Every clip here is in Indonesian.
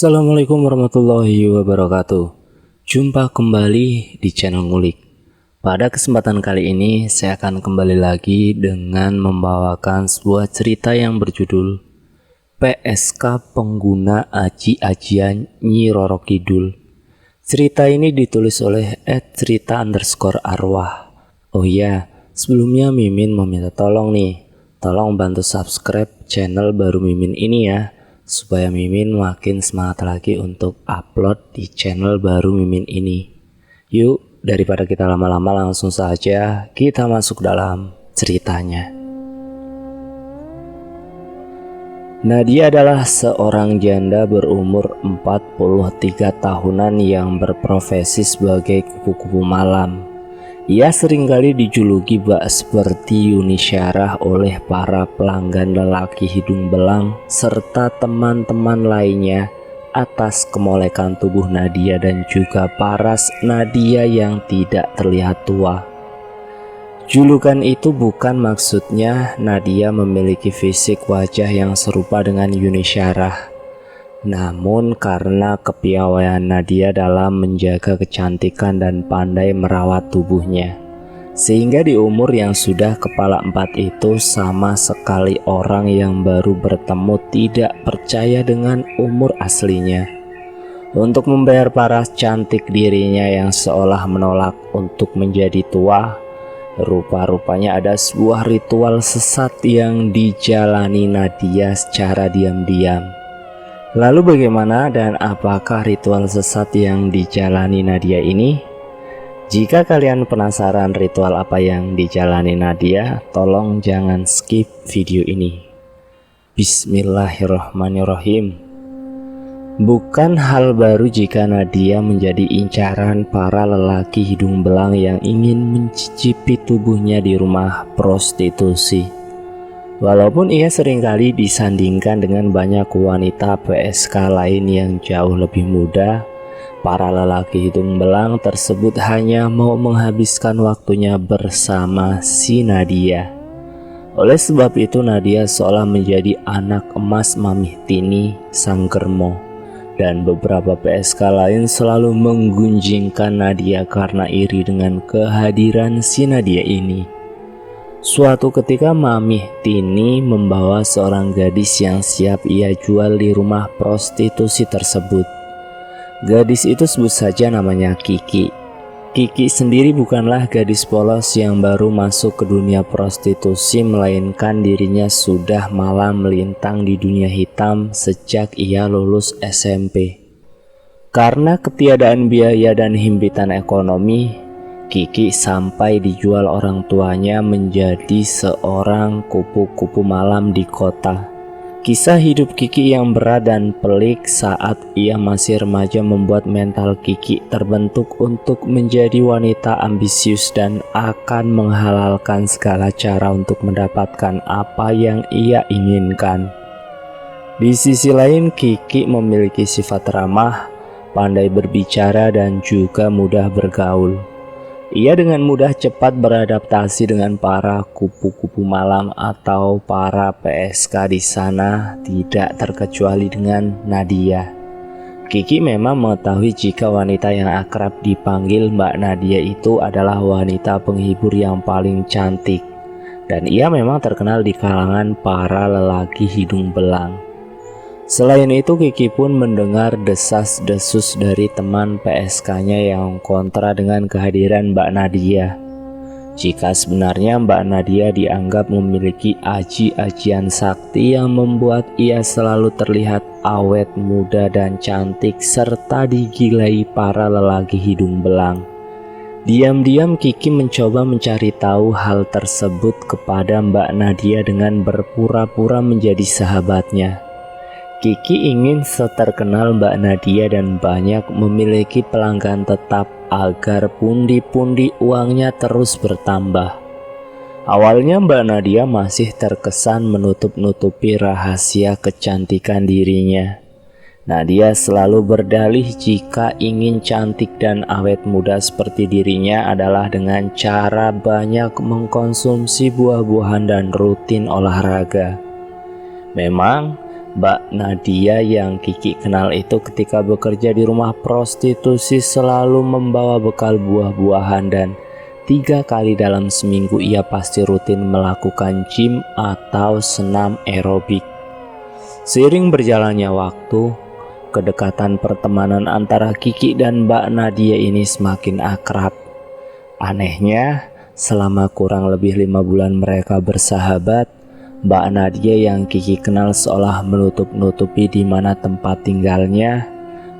Assalamualaikum warahmatullahi wabarakatuh. Jumpa kembali di channel Ngulik. Pada kesempatan kali ini saya akan kembali lagi dengan membawakan sebuah cerita yang berjudul PSK Pengguna Aji-Ajian Nyi Roro Kidul. Cerita ini ditulis oleh @cerita_arwah. Oh iya, sebelumnya Mimin meminta tolong nih, tolong bantu subscribe channel baru Mimin ini ya, supaya Mimin makin semangat lagi untuk upload di channel baru Mimin ini. Yuk, daripada kita lama-lama, langsung saja kita masuk dalam ceritanya. Nadia adalah seorang janda berumur 43 tahunan yang berprofesi sebagai kupu-kupu malam. Ia seringkali dijuluki bak seperti Yuni Syarah oleh para pelanggan lelaki hidung belang serta teman-teman lainnya atas kemolekan tubuh Nadia dan juga paras Nadia yang tidak terlihat tua. Julukan itu bukan maksudnya Nadia memiliki fisik wajah yang serupa dengan Yuni Syarah, namun karena kepiawaian Nadia dalam menjaga kecantikan dan pandai merawat tubuhnya, sehingga di umur yang sudah kepala empat itu sama sekali orang yang baru bertemu tidak percaya dengan umur aslinya. Untuk membayar paras cantik dirinya yang seolah menolak untuk menjadi tua, rupa-rupanya ada sebuah ritual sesat yang dijalani Nadia secara diam-diam. Lalu bagaimana dan apakah ritual sesat yang dijalani Nadia ini? Jika kalian penasaran ritual apa yang dijalani Nadia, tolong jangan skip video ini. Bismillahirrahmanirrahim. Bukan hal baru jika Nadia menjadi incaran para lelaki hidung belang yang ingin mencicipi tubuhnya di rumah prostitusi. Walaupun ia seringkali disandingkan dengan banyak wanita PSK lain yang jauh lebih muda, para lelaki hidung belang tersebut hanya mau menghabiskan waktunya bersama si Nadia. Oleh sebab itu Nadia seolah menjadi anak emas Mamih Tini Sang Germo, dan beberapa PSK lain selalu menggunjingkan Nadia karena iri dengan kehadiran si Nadia ini. Suatu ketika Mamih Tini membawa seorang gadis yang siap ia jual di rumah prostitusi tersebut. Gadis itu sebut saja namanya Kiki. Kiki sendiri bukanlah gadis polos yang baru masuk ke dunia prostitusi, melainkan dirinya sudah malang melintang di dunia hitam sejak ia lulus SMP. Karena ketiadaan biaya dan himpitan ekonomi, Kiki sampai dijual orang tuanya menjadi seorang kupu-kupu malam di kota. Kisah hidup Kiki yang berat dan pelik saat ia masih remaja membuat mental Kiki terbentuk untuk menjadi wanita ambisius dan akan menghalalkan segala cara untuk mendapatkan apa yang ia inginkan. Di sisi lain, Kiki memiliki sifat ramah, pandai berbicara dan juga mudah bergaul. Ia dengan mudah cepat beradaptasi dengan para kupu-kupu malam atau para PSK di sana, tidak terkecuali dengan Nadia. Kiki memang mengetahui jika wanita yang akrab dipanggil Mbak Nadia itu adalah wanita penghibur yang paling cantik, dan ia memang terkenal di kalangan para lelaki hidung belang. Selain itu, Kiki pun mendengar desas-desus dari teman PSK-nya yang kontra dengan kehadiran Mbak Nadia. Jika sebenarnya Mbak Nadia dianggap memiliki aji-ajian sakti yang membuat ia selalu terlihat awet muda dan cantik serta digilai para lelaki hidung belang. Diam-diam Kiki mencoba mencari tahu hal tersebut kepada Mbak Nadia dengan berpura-pura menjadi sahabatnya. Kiki ingin seterkenal Mbak Nadia dan banyak memiliki pelanggan tetap agar pundi-pundi uangnya terus bertambah. Awalnya Mbak Nadia masih terkesan menutup-nutupi rahasia kecantikan dirinya. Nadia selalu berdalih jika ingin cantik dan awet muda seperti dirinya adalah dengan cara banyak mengkonsumsi buah-buahan dan rutin olahraga. Memang Mbak Nadia yang Kiki kenal itu ketika bekerja di rumah prostitusi selalu membawa bekal buah-buahan dan 3 kali dalam seminggu ia pasti rutin melakukan gym atau senam aerobik. Seiring berjalannya waktu, kedekatan pertemanan antara Kiki dan Mbak Nadia ini semakin akrab. Anehnya, selama kurang lebih 5 bulan mereka bersahabat, Mbak Nadia yang Kiki kenal seolah menutup-nutupi di mana tempat tinggalnya.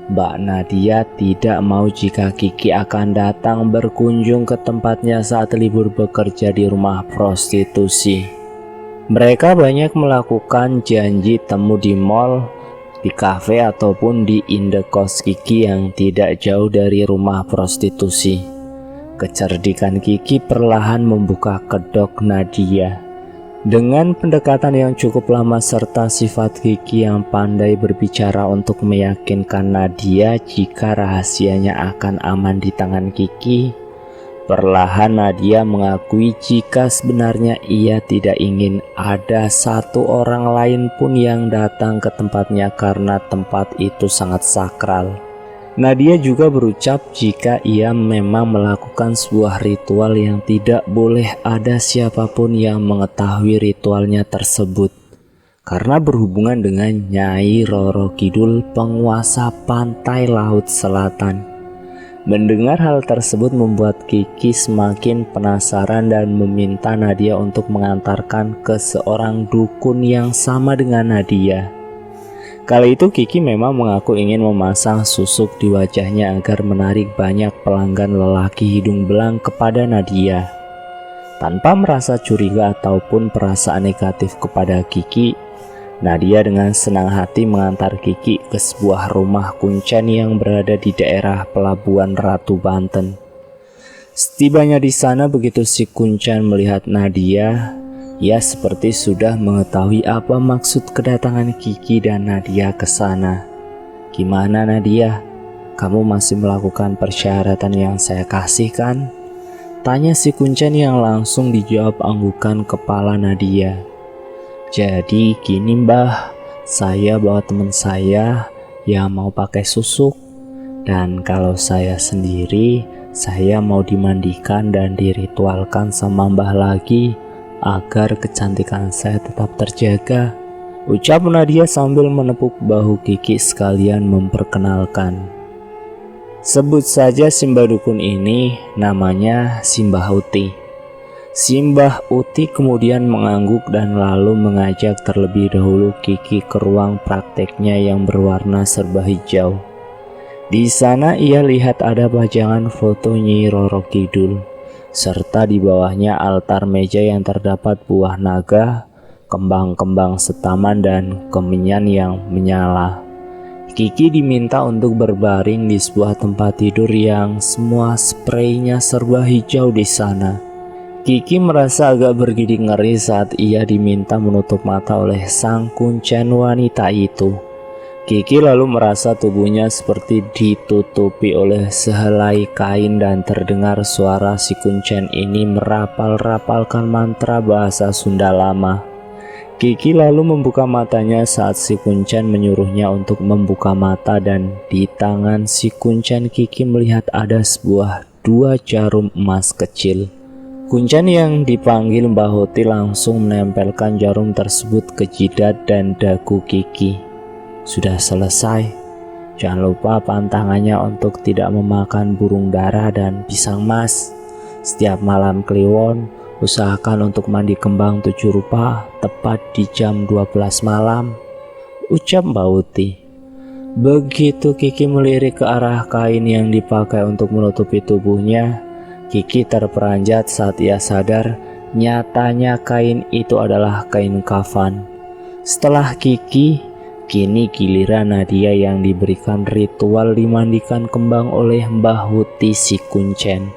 Mbak Nadia tidak mau jika Kiki akan datang berkunjung ke tempatnya saat libur bekerja di rumah prostitusi. Mereka banyak melakukan janji temu di mall, di kafe ataupun di indekos Kiki yang tidak jauh dari rumah prostitusi. Kecerdikan Kiki perlahan membuka kedok Nadia. Dengan pendekatan yang cukup lama serta sifat Kiki yang pandai berbicara untuk meyakinkan Nadia jika rahasianya akan aman di tangan Kiki, perlahan Nadia mengakui jika sebenarnya ia tidak ingin ada satu orang lain pun yang datang ke tempatnya karena tempat itu sangat sakral. Nadia juga berucap jika ia memang melakukan sebuah ritual yang tidak boleh ada siapapun yang mengetahui ritualnya tersebut, karena berhubungan dengan Nyai Roro Kidul, penguasa pantai laut selatan. Mendengar hal tersebut membuat Kiki semakin penasaran dan meminta Nadia untuk mengantarkan ke seorang dukun yang sama dengan Nadia. Kali itu Kiki memang mengaku ingin memasang susuk di wajahnya agar menarik banyak pelanggan lelaki hidung belang kepada Nadia. Tanpa merasa curiga ataupun perasaan negatif kepada Kiki, Nadia dengan senang hati mengantar Kiki ke sebuah rumah kuncen yang berada di daerah Pelabuhan Ratu, Banten. Setibanya di sana, begitu si kuncen melihat Nadia, ia seperti sudah mengetahui apa maksud kedatangan Kiki dan Nadia ke sana. "Gimana Nadia? Kamu masih melakukan persyaratan yang saya kasih kan?" tanya si kuncen yang langsung dijawab anggukan kepala Nadia. "Jadi gini Mbah, saya bawa teman saya yang mau pakai susuk. Dan kalau saya sendiri, saya mau dimandikan dan diritualkan sama Mbah lagi agar kecantikan saya tetap terjaga," ucap Nadia sambil menepuk bahu Kiki sekalian memperkenalkan. Sebut saja Simbah dukun ini namanya Simbah Uti. Simbah Uti kemudian mengangguk dan lalu mengajak terlebih dahulu Kiki ke ruang prakteknya yang berwarna serba hijau. Di sana ia lihat ada pajangan foto Nyi Roro Kidul, serta di bawahnya altar meja yang terdapat buah naga, kembang-kembang setaman dan kemenyan yang menyala. Kiki diminta untuk berbaring di sebuah tempat tidur yang semua spraynya serba hijau di sana. Kiki merasa agak bergidik ngeri saat ia diminta menutup mata oleh sang kuncen wanita itu. Kiki lalu merasa tubuhnya seperti ditutupi oleh sehelai kain dan terdengar suara si kuncen ini merapal-rapalkan mantra bahasa Sunda lama. Kiki lalu membuka matanya saat si kuncen menyuruhnya untuk membuka mata dan di tangan si kuncen Kiki melihat ada sebuah 2 jarum emas kecil. Kuncen yang dipanggil Mbah Uti langsung menempelkan jarum tersebut ke jidat dan dagu Kiki. "Sudah selesai. Jangan lupa pantangannya untuk tidak memakan burung dara dan pisang mas. Setiap malam kliwon, usahakan untuk mandi kembang 7 rupa tepat di jam 12 malam," ucap Mbak Uti. Begitu Kiki melirik ke arah kain yang dipakai untuk menutupi tubuhnya, Kiki terperanjat saat ia sadar nyatanya kain itu adalah kain kafan. Setelah Kiki, kini giliran Nadia yang diberikan ritual dimandikan kembang oleh Mbah Uti si kuncen.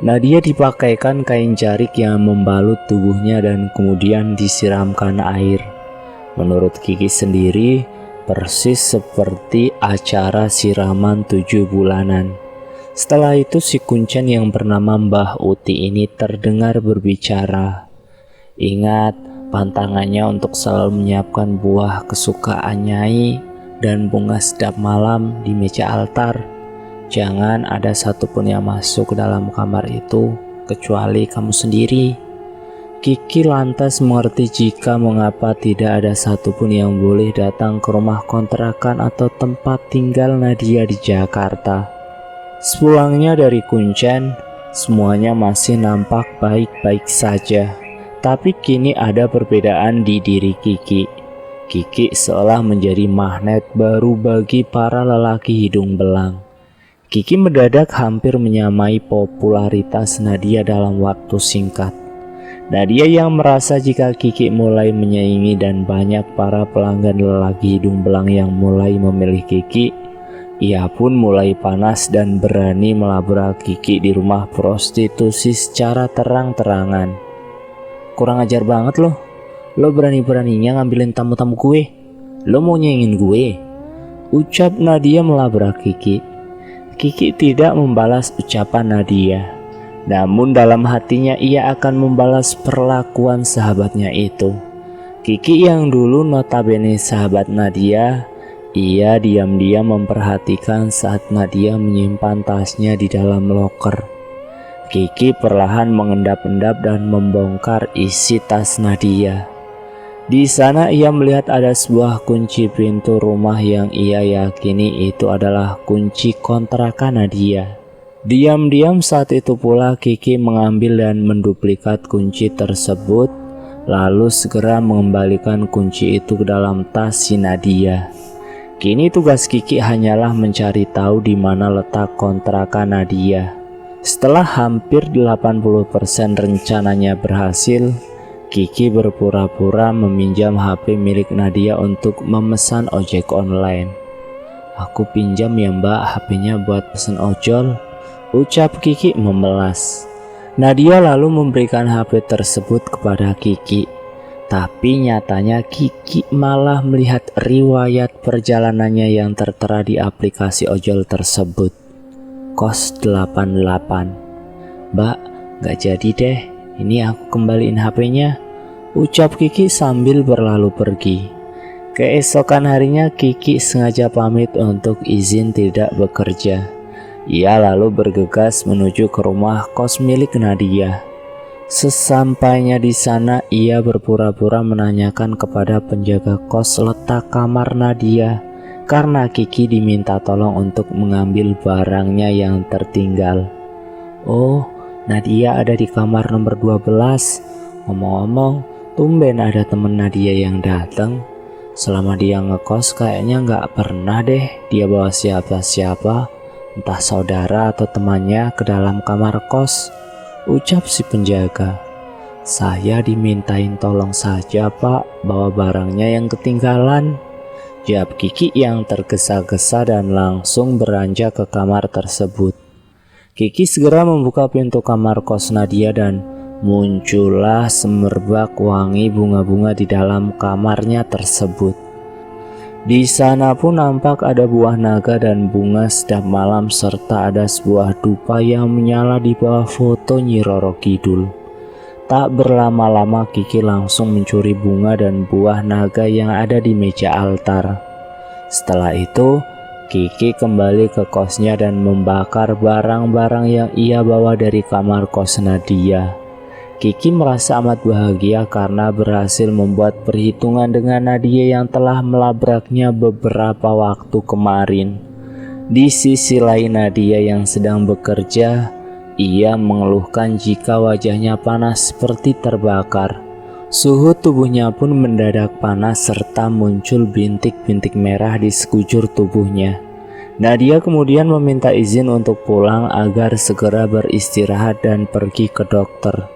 Nadia dipakaikan kain jarik yang membalut tubuhnya dan kemudian disiramkan air. Menurut Kiki sendiri, persis seperti acara siraman 7 bulanan. Setelah itu si kuncen yang bernama Mbah Uti ini terdengar berbicara, "Ingat, pantangannya untuk selalu menyiapkan buah kesukaan Nyai dan bunga sedap malam di meja altar. Jangan ada satupun yang masuk ke dalam kamar itu kecuali kamu sendiri. Kiki lantas mengerti jika mengapa tidak ada satupun yang boleh datang ke rumah kontrakan atau tempat tinggal Nadia di Jakarta. Sepulangnya dari Kuncen, semuanya masih nampak baik-baik saja. Tapi kini ada perbedaan di diri Kiki. Kiki seolah menjadi magnet baru bagi para lelaki hidung belang. Kiki mendadak hampir menyamai popularitas Nadia dalam waktu singkat. Nadia yang merasa jika Kiki mulai menyaingi dan banyak para pelanggan lelaki hidung belang yang mulai memilih Kiki, ia pun mulai panas dan berani melabrak Kiki di rumah prostitusi secara terang-terangan. Kurang ajar banget loh. Lo berani-beraninya ngambilin tamu-tamu gue. Lo mau nyaingin gue? Ucap Nadia melabrak Kiki. Kiki tidak membalas ucapan Nadia. Namun dalam hatinya ia akan membalas perlakuan sahabatnya itu. Kiki yang dulu notabene sahabat Nadia, ia diam-diam memperhatikan saat Nadia menyimpan tasnya di dalam loker. Kiki perlahan mengendap-endap dan membongkar isi tas Nadia. Di sana ia melihat ada sebuah kunci pintu rumah yang ia yakini itu adalah kunci kontrakan Nadia. Diam-diam saat itu pula Kiki mengambil dan menduplikat kunci tersebut, lalu segera mengembalikan kunci itu ke dalam tas si Nadia. Kini tugas Kiki hanyalah mencari tahu di mana letak kontrakan Nadia. Setelah hampir 80% rencananya berhasil, Kiki berpura-pura meminjam HP milik Nadia untuk memesan ojek online. "Aku pinjam ya mbak HP-nya buat pesen ojol," ucap Kiki memelas. Nadia lalu memberikan HP tersebut kepada Kiki. Tapi nyatanya Kiki malah melihat riwayat perjalanannya yang tertera di aplikasi ojol tersebut. Kos 88. "Mbak, gak jadi deh, ini aku kembaliin HP-nya," ucap Kiki sambil berlalu pergi. Keesokan harinya Kiki sengaja pamit untuk izin tidak bekerja. Ia lalu bergegas menuju ke rumah kos milik Nadia. Sesampainya di sana, ia berpura-pura menanyakan kepada penjaga kos letak kamar Nadia karena Kiki diminta tolong untuk mengambil barangnya yang tertinggal. "Oh, Nadia ada di kamar nomor 12. Ngomong-ngomong, tumben ada temen Nadia yang datang. Selama dia ngekos kayaknya nggak pernah deh dia bawa siapa-siapa, entah saudara atau temannya ke dalam kamar kos," ucap si penjaga. "Saya dimintain tolong saja pak, bawa barangnya yang ketinggalan," jawab Kiki yang tergesa-gesa dan langsung beranjak ke kamar tersebut. Kiki segera membuka pintu kamar kos Nadia dan muncullah semerbak wangi bunga-bunga di dalam kamarnya tersebut. Di sana pun nampak ada buah naga dan bunga sedap malam serta ada sebuah dupa yang menyala di bawah foto Nyi Roro Kidul. Tak berlama-lama Kiki langsung mencuri bunga dan buah naga yang ada di meja altar. Setelah itu Kiki kembali ke kosnya dan membakar barang-barang yang ia bawa dari kamar kos Nadia. Kiki merasa amat bahagia karena berhasil membuat perhitungan dengan Nadia yang telah melabraknya beberapa waktu kemarin. Di sisi lain Nadia yang sedang bekerja, ia mengeluhkan jika wajahnya panas seperti terbakar. Suhu tubuhnya pun mendadak panas serta muncul bintik-bintik merah di sekujur tubuhnya. Nadia kemudian meminta izin untuk pulang agar segera beristirahat dan pergi ke dokter.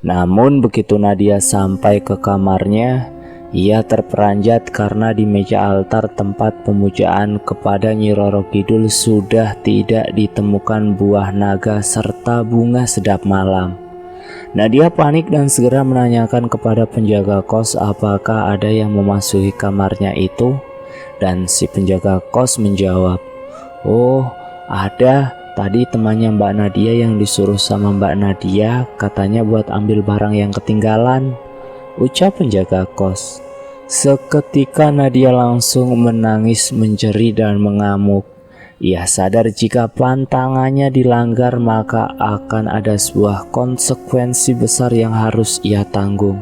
Namun begitu Nadia sampai ke kamarnya, ia terperanjat karena di meja altar tempat pemujaan kepada Nyi Roro Kidul sudah tidak ditemukan buah naga serta bunga sedap malam. Nadia panik dan segera menanyakan kepada penjaga kos apakah ada yang memasuki kamarnya itu, dan si penjaga kos menjawab, "Oh, ada. Tadi temannya Mbak Nadia yang disuruh sama Mbak Nadia katanya buat ambil barang yang ketinggalan," ucap penjaga kos. Seketika Nadia langsung menangis menjerit dan mengamuk. Ia sadar jika pantangannya dilanggar maka akan ada sebuah konsekuensi besar yang harus ia tanggung.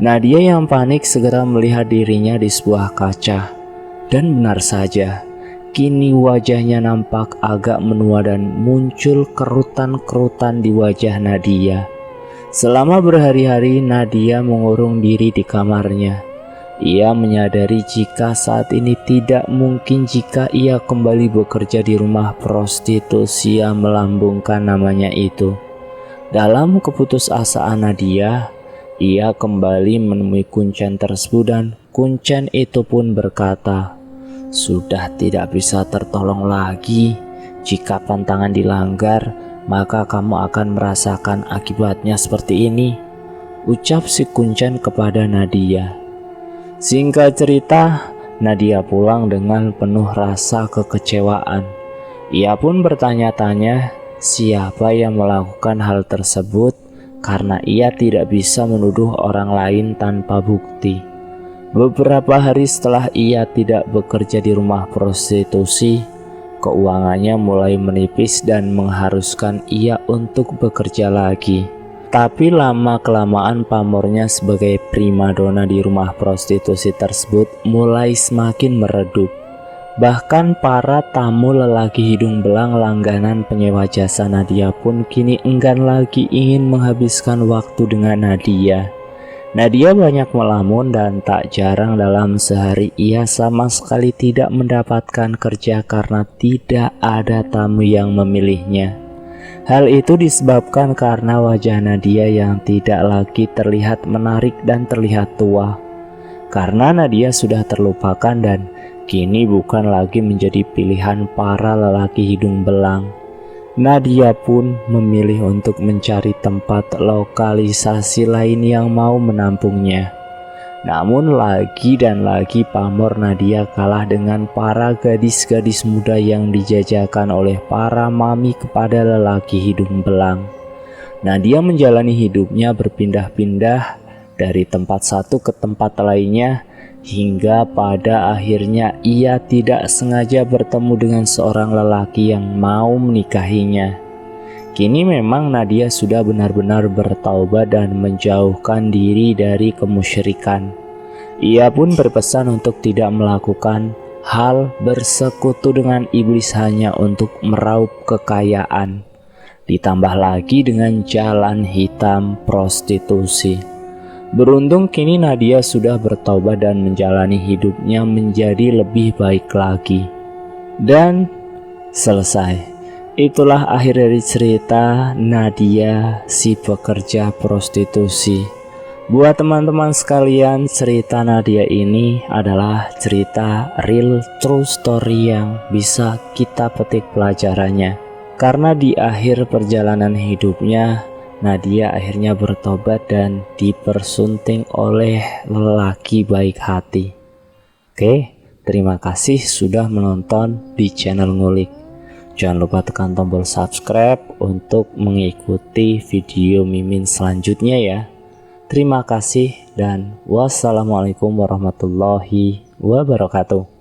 Nadia yang panik segera melihat dirinya di sebuah kaca. Dan benar saja, kini wajahnya nampak agak menua dan muncul kerutan-kerutan di wajah Nadia. Selama berhari-hari Nadia mengurung diri di kamarnya. Ia menyadari jika saat ini tidak mungkin jika ia kembali bekerja di rumah prostitusi yang melambungkan namanya itu. Dalam keputusasaan Nadia, ia kembali menemui kuncen tersebut dan kuncen itu pun berkata, "Sudah tidak bisa tertolong lagi. Jika pantangan dilanggar, maka kamu akan merasakan akibatnya seperti ini," ucap si kuncen kepada Nadia. Singkat cerita, Nadia pulang dengan penuh rasa kekecewaan. Ia pun bertanya-tanya siapa yang melakukan hal tersebut karena ia tidak bisa menuduh orang lain tanpa bukti. Beberapa hari setelah ia tidak bekerja di rumah prostitusi, keuangannya mulai menipis dan mengharuskan ia untuk bekerja lagi. Tapi lama-kelamaan pamornya sebagai primadona di rumah prostitusi tersebut mulai semakin meredup. Bahkan para tamu lelaki hidung belang langganan penyewa jasa Nadia pun kini enggan lagi ingin menghabiskan waktu dengan Nadia. Nadia banyak melamun dan tak jarang dalam sehari ia sama sekali tidak mendapatkan kerja karena tidak ada tamu yang memilihnya. Hal itu disebabkan karena wajah Nadia yang tidak lagi terlihat menarik dan terlihat tua. Karena Nadia sudah terlupakan dan kini bukan lagi menjadi pilihan para lelaki hidung belang. Nadia pun memilih untuk mencari tempat lokalisasi lain yang mau menampungnya. Namun lagi dan lagi pamor Nadia kalah dengan para gadis-gadis muda yang dijajakan oleh para mami kepada lelaki hidung belang. Nadia menjalani hidupnya berpindah-pindah dari tempat satu ke tempat lainnya hingga pada akhirnya ia tidak sengaja bertemu dengan seorang lelaki yang mau menikahinya. Kini memang Nadia sudah benar-benar bertaubat dan menjauhkan diri dari kemusyrikan. Ia pun berpesan untuk tidak melakukan hal bersekutu dengan iblis hanya untuk meraup kekayaan. Ditambah lagi dengan jalan hitam prostitusi. Beruntung kini Nadia sudah bertaubat dan menjalani hidupnya menjadi lebih baik lagi. Dan selesai. Itulah akhir dari cerita Nadia si pekerja prostitusi. Buat teman-teman sekalian, cerita Nadia ini adalah cerita real true story yang bisa kita petik pelajarannya. Karena di akhir perjalanan hidupnya, Nadia akhirnya bertobat dan dipersunting oleh lelaki baik hati. Oke, terima kasih sudah menonton di channel Ngulik. Jangan lupa tekan tombol subscribe untuk mengikuti video Mimin selanjutnya ya. Terima kasih dan wassalamualaikum warahmatullahi wabarakatuh.